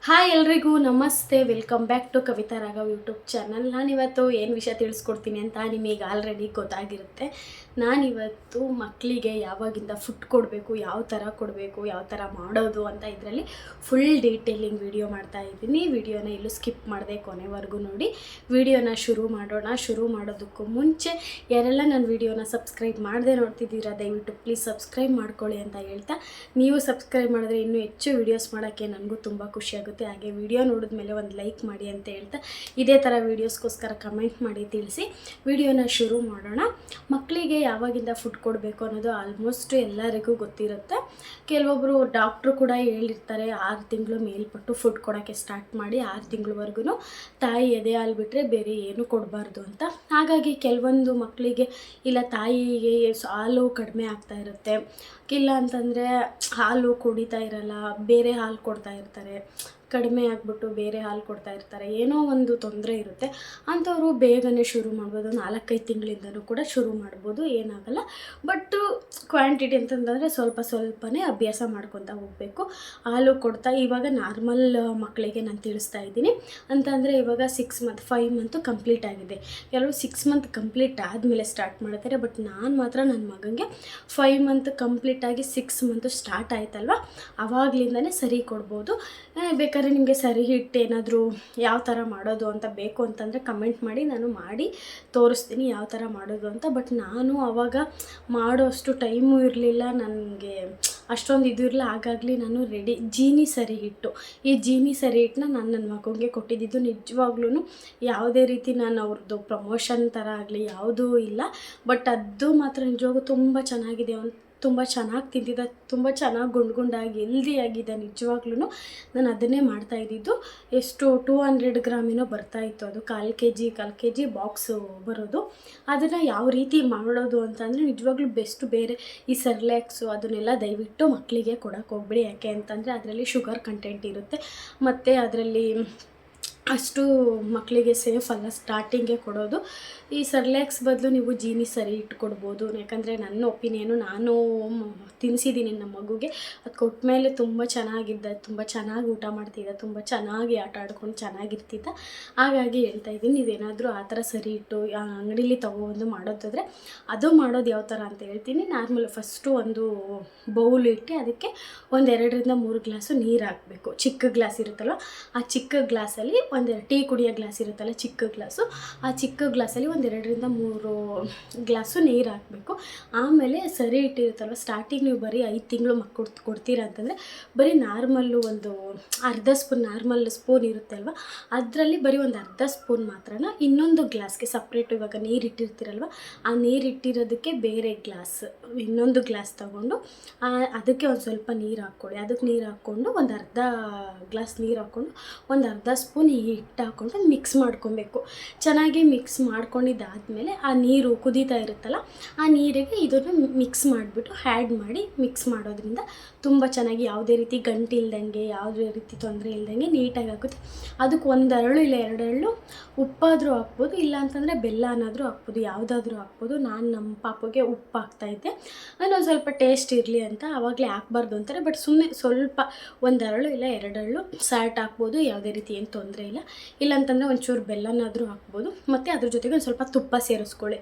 Hi ಎಲ್ರಿಗೂ ನಮಸ್ತೆ, welcome back to Kavitha Raghav YouTube channel. ನಾನಿವತ್ತು ಏನು ವಿಷಯ ತಿಳಿಸ್ಕೊಡ್ತೀನಿ ಅಂತ ನಿಮಗೆ ಆಲ್ರೆಡಿ ಗೊತ್ತಾಗಿರುತ್ತೆ. ನಾನಿವತ್ತು ಮಕ್ಕಳಿಗೆ ಯಾವಾಗಿಂದ ಫುಡ್ ಕೊಡಬೇಕು, ಯಾವ ಥರ ಕೊಡಬೇಕು, ಯಾವ ಥರ ಮಾಡೋದು ಅಂತ ಇದರಲ್ಲಿ ಫುಲ್ ಡೀಟೇಲಿಂಗ್ ವಿಡಿಯೋ ಮಾಡ್ತಾ ಇದ್ದೀನಿ. ವಿಡಿಯೋನ ಎಲ್ಲೂ ಸ್ಕಿಪ್ ಮಾಡದೆ ಕೊನೆವರೆಗೂ ನೋಡಿ. ವಿಡಿಯೋನ ಶುರು ಮಾಡೋಣ. ಶುರು ಮಾಡೋದಕ್ಕೂ ಮುಂಚೆ ಯಾರೆಲ್ಲ ನನ್ನ ವಿಡಿಯೋನ ಸಬ್ಸ್ಕ್ರೈಬ್ ಮಾಡದೆ ನೋಡ್ತಿದ್ದೀರಾ ದಯವಿಟ್ಟು ಪ್ಲೀಸ್ ಸಬ್ಸ್ಕ್ರೈಬ್ ಮಾಡ್ಕೊಳ್ಳಿ ಅಂತ ಹೇಳ್ತಾ, ನೀವು ಸಬ್ಸ್ಕ್ರೈಬ್ ಮಾಡಿದ್ರೆ ಇನ್ನೂ ಹೆಚ್ಚು ವೀಡಿಯೋಸ್ ಮಾಡೋಕ್ಕೆ ನನಗೂ ತುಂಬ ಖುಷಿಯಾಗುತ್ತೆ. ಹಾಗೆ ವಿಡಿಯೋ ನೋಡಿದ್ಮೇಲೆ ಒಂದು ಲೈಕ್ ಮಾಡಿ ಅಂತ ಹೇಳ್ತಾ, ಇದೇ ಥರ ವೀಡಿಯೋಸ್ಗೋಸ್ಕರ ಕಮೆಂಟ್ ಮಾಡಿ ತಿಳಿಸಿ. ವಿಡಿಯೋನ ಶುರು ಮಾಡೋಣ. ಮಕ್ಕಳಿಗೆ ಯಾವಾಗಿಂದ ಫುಡ್ ಕೊಡಬೇಕು ಅನ್ನೋದು ಆಲ್ಮೋಸ್ಟ್ ಎಲ್ಲರಿಗೂ ಗೊತ್ತಿರುತ್ತೆ. ಕೆಲವೊಬ್ಬರು ಡಾಕ್ಟ್ರು ಕೂಡ ಹೇಳಿರ್ತಾರೆ 6 ತಿಂಗಳು ಮೇಲ್ಪಟ್ಟು ಫುಡ್ ಕೊಡೋಕ್ಕೆ ಸ್ಟಾರ್ಟ್ ಮಾಡಿ 6 ತಿಂಗಳವರೆಗೂ ತಾಯಿ ಎದೆ ಹಾಲು ಬಿಟ್ಟರೆ ಬೇರೆ ಏನು ಕೊಡಬಾರ್ದು ಅಂತ. ಹಾಗಾಗಿ ಕೆಲವೊಂದು ಮಕ್ಕಳಿಗೆ ಇಲ್ಲ ತಾಯಿಗೆ ಹಾಲು ಕಡಿಮೆ ಆಗ್ತಾ ಇರುತ್ತೆ, ಇಲ್ಲ ಅಂತಂದರೆ ಹಾಲು ಕುಡಿತಾ ಇರಲ್ಲ, ಬೇರೆ ಹಾಲು ಕೊಡ್ತಾ ಇರ್ತಾರೆ, ಕಡಿಮೆ ಆಗಿಬಿಟ್ಟು ಬೇರೆ ಹಾಲು ಕೊಡ್ತಾ ಇರ್ತಾರೆ, ಏನೋ ಒಂದು ತೊಂದರೆ ಇರುತ್ತೆ. ಅಂಥವರು ಬೇಗನೆ ಶುರು ಮಾಡ್ಬೋದು, 4-5 ತಿಂಗಳಿಂದನೂ ಕೂಡ ಶುರು ಮಾಡ್ಬೋದು, ಏನಾಗಲ್ಲ. ಬಟ್ಟು ಕ್ವಾಂಟಿಟಿ ಅಂತಂದರೆ ಸ್ವಲ್ಪನೇ ಅಭ್ಯಾಸ ಮಾಡ್ಕೊತಾ ಹೋಗಬೇಕು. ಹಾಲು ಕೊಡ್ತಾ ಇವಾಗ ನಾರ್ಮಲ್ ಮಕ್ಕಳಿಗೆ ನಾನು ತಿಳಿಸ್ತಾ ಇದ್ದೀನಿ. ಅಂತಂದರೆ ಇವಾಗ 5 ಮಂತು ಕಂಪ್ಲೀಟ್ ಆಗಿದೆ. ಕೆಲವು 6 ಮಂತ್ ಕಂಪ್ಲೀಟ್ ಆದಮೇಲೆ ಸ್ಟಾರ್ಟ್ ಮಾಡ್ತಾರೆ. ಬಟ್ ನಾನು ಮಾತ್ರ ನನ್ನ ಮಗನಿಗೆ 5 ಮಂತ್ ಕಂಪ್ಲೀಟಾಗಿ 6 ಮಂತು ಸ್ಟಾರ್ಟ್ ಆಯ್ತಲ್ವ, ಆವಾಗಲಿಂದನೇ ಸರಿ ಕೊಡ್ಬೋದು. ಬೇಕಾದ್ರೆ ನಿಮಗೆ ಸರಿ ಹಿಟ್ಟು ಏನಾದರೂ ಯಾವ ಥರ ಮಾಡೋದು ಅಂತ ಬೇಕು ಅಂತಂದರೆ ಕಮೆಂಟ್ ಮಾಡಿ, ನಾನು ಮಾಡಿ ತೋರಿಸ್ತೀನಿ ಯಾವ ಥರ ಮಾಡೋದು ಅಂತ. ಬಟ್ ನಾನು ಆವಾಗ ಮಾಡೋ ಅಷ್ಟು ಟೈಮು ಇರಲಿಲ್ಲ, ನನಗೆ ಅಷ್ಟೊಂದು ಇದು ಇರಲಿಲ್ಲ. ಹಾಗಾಗಿ ನಾನು ಜೀನಿ ಸರಿ ಹಿಟ್ಟು, ಈ ಜೀನಿ ಸರಿ ಹಿಟ್ಟನ್ನ ನಾನು ನನ್ನ ಮಗುಗೆ ಕೊಟ್ಟಿದ್ದು. ನಿಜವಾಗ್ಲೂ ಯಾವುದೇ ರೀತಿ ನಾನು ಅವ್ರದ್ದು ಪ್ರಮೋಷನ್ ಥರ ಆಗಲಿ ಯಾವುದೂ ಇಲ್ಲ. ಬಟ್ ಅದು ಮಾತ್ರ ನಿಜವಾಗೂ ತುಂಬ ಚೆನ್ನಾಗಿದೆ. ಅವನು ತುಂಬ ಚೆನ್ನಾಗಿ ತಿಂತಿದ್ದ, ತುಂಬ ಚೆನ್ನಾಗಿ ಗುಂಡಾಗಿ ಹೆಲ್ದಿಯಾಗಿದೆ. ನಿಜವಾಗ್ಲೂ ನಾನು ಅದನ್ನೇ ಮಾಡ್ತಾಯಿದ್ದಿದ್ದು. ಎಷ್ಟು 200 ಗ್ರಾಮಿನೋ ಬರ್ತಾಯಿತ್ತು, ಅದು 1/4 ಕೆ ಜಿ ಬಾಕ್ಸು ಬರೋದು. ಅದನ್ನು ಯಾವ ರೀತಿ ಮಾಡೋದು ಅಂತಂದರೆ ನಿಜವಾಗ್ಲೂ ಬೆಸ್ಟು. ಬೇರೆ ಈ ಸೆರ್ಲ್ಯಾಕ್ಸು ಅದನ್ನೆಲ್ಲ ದಯವಿಟ್ಟು ಮಕ್ಕಳಿಗೆ ಕೊಡೋಕೆ ಹೋಗ್ಬೇಡಿ. ಯಾಕೆ ಅಂತಂದರೆ ಅದರಲ್ಲಿ ಶುಗರ್ ಕಂಟೆಂಟ್ ಇರುತ್ತೆ, ಮತ್ತು ಅದರಲ್ಲಿ ಅಷ್ಟು ಮಕ್ಕಳಿಗೆ ಸೇಫ್ ಅಲ್ಲ ಸ್ಟಾರ್ಟಿಂಗೇ ಕೊಡೋದು. ಈ ಸೆರ್ಲ್ಯಾಕ್ಸ್ ಬದಲು ನೀವು ಜೀನಿ ಸರಿ ಇಟ್ಕೊಡ್ಬೋದು. ಯಾಕಂದರೆ ನನ್ನ ಒಪಿನಿಯನು, ನಾನು ತಿನ್ನಿಸಿದ್ದೀನಿ ನಮ್ಮ ಮಗುಗೆ. ಅದು ಕೊಟ್ಟಮೇಲೆ ತುಂಬ ಚೆನ್ನಾಗಿದ್ದ, ತುಂಬ ಚೆನ್ನಾಗಿ ಊಟ ಮಾಡ್ತಿದ್ದ, ತುಂಬ ಚೆನ್ನಾಗಿ ಆಟ ಆಡ್ಕೊಂಡು ಚೆನ್ನಾಗಿರ್ತಿದ್ದ. ಹಾಗಾಗಿ ಹೇಳ್ತಾಯಿದ್ದೀನಿ, ನೀವೇನಾದರೂ ಆ ಥರ ಸರಿ ಇಟ್ಟು ಅಂಗಡೀಲಿ ತೊಗೊಬಂದು ಮಾಡೋದಾದರೆ ಅದು ಮಾಡೋದು ಯಾವ ಥರ ಅಂತ ಹೇಳ್ತೀನಿ. ನಾರ್ಮಲ್ ಫಸ್ಟು ಒಂದು ಬೌಲ್ ಇಟ್ಟು ಅದಕ್ಕೆ 2-3 ಗ್ಲಾಸು ನೀರು ಹಾಕಬೇಕು. ಚಿಕ್ಕ ಗ್ಲಾಸ್ ಇರುತ್ತಲ್ವ, ಆ ಚಿಕ್ಕ ಗ್ಲಾಸಲ್ಲಿ ಟೀ ಕುಡಿಯೋ ಗ್ಲಾಸ್ ಇರುತ್ತಲ್ಲ ಚಿಕ್ಕ ಗ್ಲಾಸು, ಆ ಚಿಕ್ಕ ಗ್ಲಾಸಲ್ಲಿ 2-3 ಗ್ಲಾಸು ನೀರು ಹಾಕಬೇಕು. ಆಮೇಲೆ ಸರಿ ಇಟ್ಟಿರುತ್ತಲ್ವ, ಸ್ಟಾರ್ಟಿಂಗ್ ನೀವು ಬರೀ 5 ತಿಂಗಳು ಮಕ್ಕಳು ಕೊಡ್ತೀರಾ ಅಂತಂದರೆ ಬರೀ ನಾರ್ಮಲ್ಲು ಒಂದು ಅರ್ಧ ಸ್ಪೂನ್, ನಾರ್ಮಲ್ ಸ್ಪೂನ್ ಇರುತ್ತೆ ಅಲ್ವ, ಅದರಲ್ಲಿ ಬರೀ ಒಂದು ಅರ್ಧ ಸ್ಪೂನ್ ಮಾತ್ರನ ಇನ್ನೊಂದು ಗ್ಲಾಸ್ಗೆ ಸಪ್ರೇಟು. ಇವಾಗ ನೀರು ಇಟ್ಟಿರ್ತೀರಲ್ವ, ಆ ನೀರು ಇಟ್ಟಿರೋದಕ್ಕೆ ಬೇರೆ ಗ್ಲಾಸ್, ಇನ್ನೊಂದು ಗ್ಲಾಸ್ ತೊಗೊಂಡು ಅದಕ್ಕೆ ಒಂದು ಸ್ವಲ್ಪ ನೀರು ಹಾಕ್ಕೊಳ್ಳಿ. ಅದಕ್ಕೆ ನೀರು ಹಾಕ್ಕೊಂಡು ಒಂದು ಅರ್ಧ ಗ್ಲಾಸ್ ನೀರು ಹಾಕ್ಕೊಂಡು ಒಂದು ಅರ್ಧ ಸ್ಪೂನ್ ಹಿಟ್ಟು ಹಾಕ್ಕೊಂಡು ಮಿಕ್ಸ್ ಮಾಡ್ಕೊಬೇಕು. ಚೆನ್ನಾಗಿ ಮಿಕ್ಸ್ ಮಾಡ್ಕೊಂಡಿದ್ದಾದಮೇಲೆ ಆ ನೀರು ಕುದೀತಾ ಇರುತ್ತಲ್ಲ, ಆ ನೀರಿಗೆ ಇದನ್ನು ಮಿಕ್ಸ್ ಮಾಡಿಬಿಟ್ಟು ಆ್ಯಡ್ ಮಾಡಿ ಮಿಕ್ಸ್ ಮಾಡೋದ್ರಿಂದ ತುಂಬ ಚೆನ್ನಾಗಿ ಯಾವುದೇ ರೀತಿ ಗಂಟು ಇಲ್ದಂಗೆ, ಯಾವುದೇ ರೀತಿ ತೊಂದರೆ ಇಲ್ದಂಗೆ ನೀಟಾಗಿ ಆಗುತ್ತೆ. ಅದಕ್ಕೆ 1 ಅರಳು ಇಲ್ಲ 2 ಅರಳು ಉಪ್ಪಾದರೂ ಹಾಕ್ಬೋದು, ಇಲ್ಲ ಅಂತಂದರೆ ಬೆಲ್ಲನಾದರೂ ಹಾಕ್ಬೋದು, ಯಾವುದಾದ್ರೂ ಹಾಕ್ಬೋದು. ನಾನು ನಮ್ಮ ಪಾಪಗೆ ಉಪ್ಪು ಹಾಕ್ತಾಯಿದ್ದೆ, ಒಂದು ಸ್ವಲ್ಪ ಟೇಸ್ಟ್ ಇರಲಿ ಅಂತ. ಆವಾಗಲೇ ಹಾಕ್ಬಾರ್ದು ಅಂತಾರೆ, ಬಟ್ ಸುಮ್ಮನೆ ಸ್ವಲ್ಪ 1 ಅರಳು ಇಲ್ಲ 2 ಅರಳು ಸಾಲ್ಟ್ ಹಾಕ್ಬೋದು, ಯಾವುದೇ ರೀತಿ ಏನು ತೊಂದರೆ ಇಲ್ಲ. ಇಲ್ಲಾಂತಂದರೆ ಒಂಚೂರು ಬೆಲ್ಲನಾದರೂ ಹಾಕ್ಬೋದು. ಮತ್ತು ಅದ್ರ ಜೊತೆಗೆ ಒಂದು ಸ್ವಲ್ಪ ತುಪ್ಪ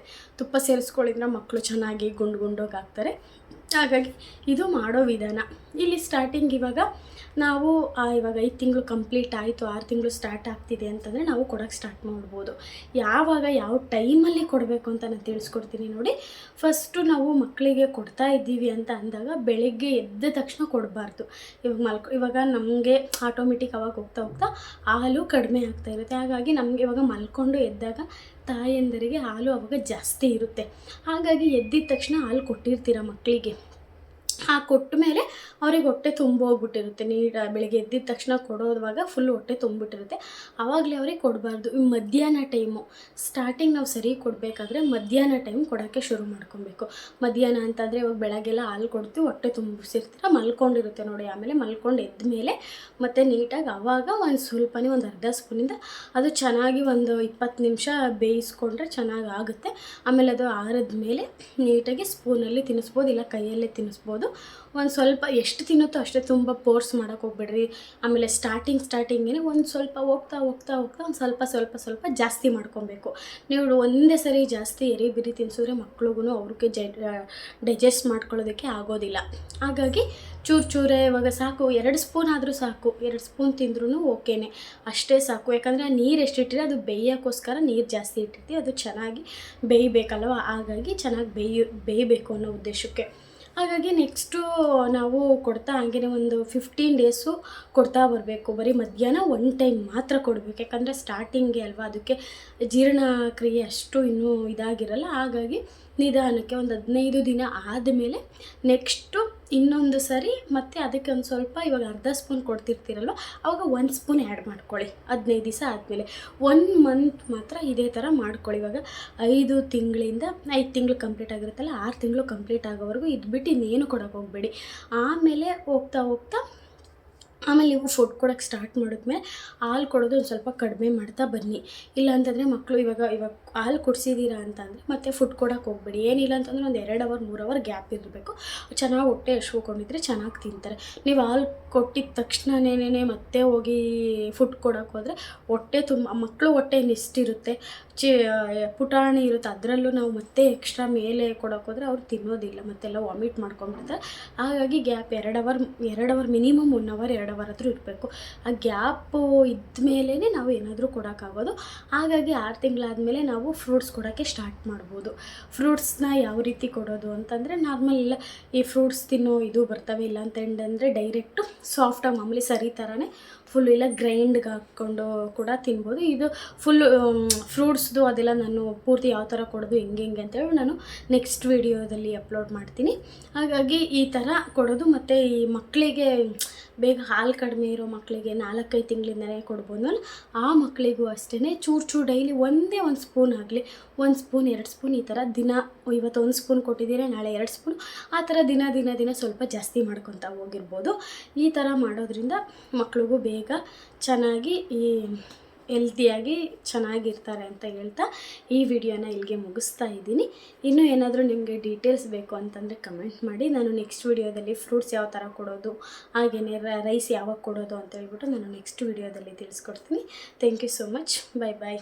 ಸೇರಿಸ್ಕೊಳ್ಳಿದ್ರೆ ಮಕ್ಕಳು ಚೆನ್ನಾಗಿ ಗುಂಡೋಗಿ ಆಗ್ತಾರೆ. ಹಾಗಾಗಿ ಇದು ಮಾಡೋ ವಿಧಾನ. ಇಲ್ಲಿ ಸ್ಟಾರ್ಟಿಂಗ್ ಇವಾಗ ನಾವು ಇವಾಗ 5 ತಿಂಗಳು ಕಂಪ್ಲೀಟ್ ಆಯಿತು, 6 ತಿಂಗಳು ಸ್ಟಾರ್ಟ್ ಆಗ್ತಿದೆ ಅಂತಂದರೆ ನಾವು ಕೊಡೋಕ್ಕೆ ಸ್ಟಾರ್ಟ್ ಮಾಡ್ಬೋದು. ಯಾವ ಟೈಮಲ್ಲಿ ಕೊಡಬೇಕು ಅಂತ ನಾನು ತಿಳಿಸ್ಕೊಡ್ತೀನಿ ನೋಡಿ. ಫಸ್ಟು ನಾವು ಮಕ್ಕಳಿಗೆ ಕೊಡ್ತಾ ಇದ್ದೀವಿ ಅಂತ ಅಂದಾಗ ಬೆಳಗ್ಗೆ ಎದ್ದ ತಕ್ಷಣ ಕೊಡಬಾರ್ದು. ಇವಾಗ ನಮಗೆ ಆಟೋಮೆಟಿಕ್ ಅವಾಗ ಹೋಗ್ತಾ ಹಾಲು ಕಡಿಮೆ ಆಗ್ತಾ ಇರುತ್ತೆ. ಹಾಗಾಗಿ ನಮಗೆ ಇವಾಗ ಮಲ್ಕೊಂಡು ಎದ್ದಾಗ ತಾಯಂದರಿಗೆ ಹಾಲು ಅವಾಗ ಜಾಸ್ತಿ ಇರುತ್ತೆ. ಹಾಗಾಗಿ ಎದ್ದಿದ ತಕ್ಷಣ ಹಾಲು ಕೊಟ್ಟಿರ್ತೀರ ಮಕ್ಕಳಿಗೆ, ಕೊಟ್ಟ ಮೇಲೆ ಅವ್ರಿಗೆ ಹೊಟ್ಟೆ ತುಂಬೋಗ್ಬಿಟ್ಟಿರುತ್ತೆ. ಬೆಳಗ್ಗೆ ಎದ್ದಿದ ತಕ್ಷಣ ಕೊಡೋದುವಾಗ ಫುಲ್ ಹೊಟ್ಟೆ ತುಂಬಿಟ್ಟಿರುತ್ತೆ. ಆವಾಗಲೇ ಅವ್ರಿಗೆ ಕೊಡಬಾರ್ದು. ಮಧ್ಯಾಹ್ನ ಟೈಮು ಸ್ಟಾರ್ಟಿಂಗ್ ನಾವು ಸರಿ ಕೊಡಬೇಕಾದ್ರೆ ಮಧ್ಯಾಹ್ನ ಟೈಮ್ ಕೊಡೋಕ್ಕೆ ಶುರು ಮಾಡ್ಕೊಬೇಕು. ಮಧ್ಯಾಹ್ನ ಅಂತಂದರೆ ಇವಾಗ ಬೆಳಗ್ಗೆಲ್ಲ ಹಾಲು ಕೊಡ್ತೀವಿ, ಹೊಟ್ಟೆ ತುಂಬಿಸಿರ್ತೀರ, ಮಲ್ಕೊಂಡಿರುತ್ತೆ ನೋಡಿ. ಆಮೇಲೆ ಮಲ್ಕೊಂಡು ಎದ್ದ ಮೇಲೆ ಮತ್ತು ನೀಟಾಗಿ ಆವಾಗ ಒಂದು ಸ್ವಲ್ಪನೇ ಒಂದು ಅರ್ಧ ಸ್ಪೂನಿಂದ ಅದು ಚೆನ್ನಾಗಿ ಒಂದು 20 ನಿಮಿಷ ಬೇಯಿಸ್ಕೊಂಡ್ರೆ ಚೆನ್ನಾಗಿ ಆಗುತ್ತೆ. ಆಮೇಲೆ ಅದು ಆರಿದ ಮೇಲೆ ನೀಟಾಗಿ ಸ್ಪೂನಲ್ಲಿ ತಿನ್ನಿಸ್ಬೋದು, ಇಲ್ಲ ಕೈಯಲ್ಲೇ ತಿನ್ನಿಸ್ಬೋದು. ತಿನ್ಬೋದು. ಒಂದು ಸ್ವಲ್ಪ ಎಷ್ಟು ತಿನ್ನುತ್ತೋ ಅಷ್ಟೇ, ತುಂಬ ಫೋರ್ಸ್ ಮಾಡೋಕ್ಕೆ ಹೋಗ್ಬೇಡ್ರಿ. ಆಮೇಲೆ ಸ್ಟಾರ್ಟಿಂಗೇ ಒಂದು ಸ್ವಲ್ಪ ಹೋಗ್ತಾ ಒಂದು ಸ್ವಲ್ಪ ಜಾಸ್ತಿ ಮಾಡ್ಕೊಬೇಕು. ನೀವು ಒಂದೇ ಸರಿ ಜಾಸ್ತಿ ಎರಿ ತಿನ್ಸಿದ್ರೆ ಮಕ್ಳಿಗೂ ಅವ್ರಿಗೆ ಡೈಜೆಸ್ಟ್ ಮಾಡ್ಕೊಳ್ಳೋದಕ್ಕೆ ಆಗೋದಿಲ್ಲ. ಹಾಗಾಗಿ ಚೂರೇ ಇವಾಗ ಸಾಕು, 2 ಸ್ಪೂನ್ ಆದರೂ ಸಾಕು, 2 ಸ್ಪೂನ್ ತಿಂದ್ರೂ ಓಕೆನೇ, ಅಷ್ಟೇ ಸಾಕು. ಯಾಕಂದರೆ ನೀರು ಎಷ್ಟು ಇಟ್ಟಿರಿ ಅದು ಬೇಯೋಕ್ಕೋಸ್ಕರ ನೀರು ಜಾಸ್ತಿ ಇಟ್ಟಿರ್ತೀವಿ, ಅದು ಚೆನ್ನಾಗಿ ಬೇಯಬೇಕಲ್ವ, ಹಾಗಾಗಿ ಚೆನ್ನಾಗಿ ಬೇಯಬೇಕು ಅನ್ನೋ ಉದ್ದೇಶಕ್ಕೆ. ಹಾಗಾಗಿ ನೆಕ್ಸ್ಟು ನಾವು ಕೊಡ್ತಾ ಹಂಗೆ ಒಂದು 15 ಡೇಸು ಕೊಡ್ತಾ ಬರಬೇಕು. ಬರೀ ಮಧ್ಯಾಹ್ನ 1 ಟೈಮ್ ಮಾತ್ರ ಕೊಡಬೇಕು. ಯಾಕಂದರೆ ಸ್ಟಾರ್ಟಿಂಗ್ಗೆ ಅಲ್ವಾ, ಅದಕ್ಕೆ ಜೀರ್ಣಕ್ರಿಯೆ ಅಷ್ಟು ಇನ್ನೂ ಇದಾಗಿರಲ್ಲ. ಹಾಗಾಗಿ ನಿಧಾನಕ್ಕೆ ಒಂದು 15 ದಿನ ಆದಮೇಲೆ ನೆಕ್ಸ್ಟು ಇನ್ನೊಂದು ಸರಿ ಮತ್ತೆ ಅದಕ್ಕೆ ಒಂದು ಸ್ವಲ್ಪ, ಇವಾಗ ಅರ್ಧ ಸ್ಪೂನ್ ಕೊಡ್ತಿರ್ತೀರಲ್ವ, ಆವಾಗ 1 ಸ್ಪೂನ್ ಆ್ಯಡ್ ಮಾಡ್ಕೊಳ್ಳಿ 15 ದಿವಸ ಆದಮೇಲೆ. 1 ಮಂತ್ ಮಾತ್ರ ಇದೇ ಥರ ಮಾಡ್ಕೊಳ್ಳಿ. ಇವಾಗ 5 ತಿಂಗಳು ಕಂಪ್ಲೀಟ್ ಆಗಿರುತ್ತಲ್ಲ, 6 ತಿಂಗಳು ಕಂಪ್ಲೀಟ್ ಆಗೋವರೆಗೂ ಇದ್ಬಿಟ್ಟು ಇನ್ನೇನು ಕೊಡೋಕೆ ಹೋಗಬೇಡಿ. ಆಮೇಲೆ ಹೋಗ್ತಾ ಆಮೇಲೆ ನೀವು ಫುಡ್ ಕೊಡೋಕ್ಕೆ ಸ್ಟಾರ್ಟ್ ಮಾಡಿದ್ಮೇಲೆ ಹಾಲು ಕೊಡೋದು ಒಂದು ಸ್ವಲ್ಪ ಕಡಿಮೆ ಮಾಡ್ತಾ ಬನ್ನಿ. ಇಲ್ಲ ಅಂತಂದರೆ ಮಕ್ಕಳು ಇವಾಗ ಹಾಲು ಕುಡಿಸಿದ್ದೀರಾ ಅಂತಂದರೆ ಮತ್ತೆ ಫುಡ್ ಕೊಡೋಕ್ಕೆ ಹೋಗಬೇಡಿ. ಏನಿಲ್ಲ ಅಂತಂದರೆ ಒಂದು 2 ಅವರ್ 3 ಅವರ್ ಗ್ಯಾಪ್ ಇರಬೇಕು. ಚೆನ್ನಾಗಿ ಹೊಟ್ಟೆ ಹಶ್ವುಕೊಂಡಿದ್ರೆ ಚೆನ್ನಾಗಿ ತಿಂತಾರೆ. ನೀವು ಹಾಲು ಕೊಟ್ಟಿದ ತಕ್ಷಣನೇ ಮತ್ತೆ ಹೋಗಿ ಫುಡ್ ಕೊಡೋಕ್ಕೆ ಹೋದರೆ ಹೊಟ್ಟೆ ಮಕ್ಕಳು ಹೊಟ್ಟೆ ಎಷ್ಟಿರುತ್ತೆ, ಪುಟಾಣಿ ಇರುತ್ತೆ, ಅದರಲ್ಲೂ ನಾವು ಮತ್ತೆ ಎಕ್ಸ್ಟ್ರಾ ಮೇಲೆ ಕೊಡೋಕೆ ಹೋದರೆ ಅವ್ರು ತಿನ್ನೋದಿಲ್ಲ, ಮತ್ತೆಲ್ಲ ವಾಮಿಟ್ ಮಾಡ್ಕೊಂಡ್ಬಿಡ್ತಾರೆ. ಹಾಗಾಗಿ gap 2 hour minimum 1 hour 2 hour ಹತ್ರ ಇರಬೇಕು. ಆ ಗ್ಯಾಪು ಇದ್ಮೇಲೆ ನಾವು ಏನಾದರೂ ಕೊಡೋಕ್ಕಾಗೋದು. ಹಾಗಾಗಿ 6 ತಿಂಗಳಾದಮೇಲೆ ನಾವು ಫ್ರೂಟ್ಸ್ ಕೊಡೋಕ್ಕೆ ಸ್ಟಾರ್ಟ್ ಮಾಡ್ಬೋದು. ಫ್ರೂಟ್ಸ್ನ ಯಾವ ರೀತಿ ಕೊಡೋದು ಅಂತಂದರೆ, ನಾರ್ಮಲ್ ಇಲ್ಲ ಈ ಫ್ರೂಟ್ಸ್ ತಿನ್ನೋ ಇದು ಬರ್ತವೆ, ಇಲ್ಲ ಅಂತಂದರೆ ಡೈರೆಕ್ಟು ಸಾಫ್ಟಾಗಿ ಮಾಮೂಲಿ ಸರಿ ಥರನೇ ಫುಲ್ಲು ಇಲ್ಲ ಗ್ರೈಂಡ್ಗೆ ಹಾಕ್ಕೊಂಡು ಕೂಡ ತಿನ್ಬೋದು. ಇದು ಫುಲ್ಲು ಫ್ರೂಟ್ಸ್ದು ಅದೆಲ್ಲ ನಾನು ಪೂರ್ತಿ ಯಾವ ಥರ ಕೊಡೋದು ಹೆಂಗೆ ಅಂತೇಳಿ ನಾನು ನೆಕ್ಸ್ಟ್ ವೀಡಿಯೋದಲ್ಲಿ ಅಪ್ಲೋಡ್ ಮಾಡ್ತೀನಿ. ಹಾಗಾಗಿ ಈ ಥರ ಕೊಡೋದು. ಮತ್ತು ಈ ಮಕ್ಕಳಿಗೆ ಬೇಗ ಹಾಲು ಕಡಿಮೆ ಇರೋ ಮಕ್ಕಳಿಗೆ 4-5 ತಿಂಗಳಿಂದಲೇ ಕೊಡ್ಬೋದು. ಆ ಮಕ್ಕಳಿಗೂ ಅಷ್ಟೇ ಚೂರು ಡೈಲಿ ಒಂದೇ 1 ಸ್ಪೂನ್ ಆಗಲಿ, 1 ಸ್ಪೂನ್ 2 ಸ್ಪೂನ್ ಈ ಥರ ದಿನ, ಇವತ್ತು 1 ಸ್ಪೂನ್ ಕೊಟ್ಟಿದ್ದೀರಾ ನಾಳೆ 2 ಸ್ಪೂನ್, ಆ ಥರ ದಿನ ಸ್ವಲ್ಪ ಜಾಸ್ತಿ ಮಾಡ್ಕೊತಾ ಹೋಗಿರ್ಬೋದು. ಈ ಥರ ಮಾಡೋದ್ರಿಂದ ಮಕ್ಳಿಗೂ ಬೇಗ ಚೆನ್ನಾಗಿ ಹೆಲ್ತಿಯಾಗಿ ಚೆನ್ನಾಗಿರ್ತಾರೆ ಅಂತ ಹೇಳ್ತಾ ಈ ವಿಡಿಯೋನ ಇಲ್ಲಿಗೆ ಮುಗಿಸ್ತಾ ಇದ್ದೀನಿ. ಇನ್ನೂ ಏನಾದರೂ ನಿಮಗೆ ಡೀಟೇಲ್ಸ್ ಬೇಕು ಅಂತಂದರೆ ಕಮೆಂಟ್ ಮಾಡಿ. ನಾನು ನೆಕ್ಸ್ಟ್ ವಿಡಿಯೋದಲ್ಲಿ ಫ್ರೂಟ್ಸ್ ಯಾವ ಥರ ಕೊಡೋದು, ಹಾಗೆಯೇ ರೈಸ್ ಯಾವಾಗ ಕೊಡೋದು ಅಂತ ಹೇಳ್ಬಿಟ್ಟು ನಾನು ನೆಕ್ಸ್ಟ್ ವಿಡಿಯೋದಲ್ಲಿ ತಿಳಿಸ್ಕೊಡ್ತೀನಿ. Thank you so much. Bye.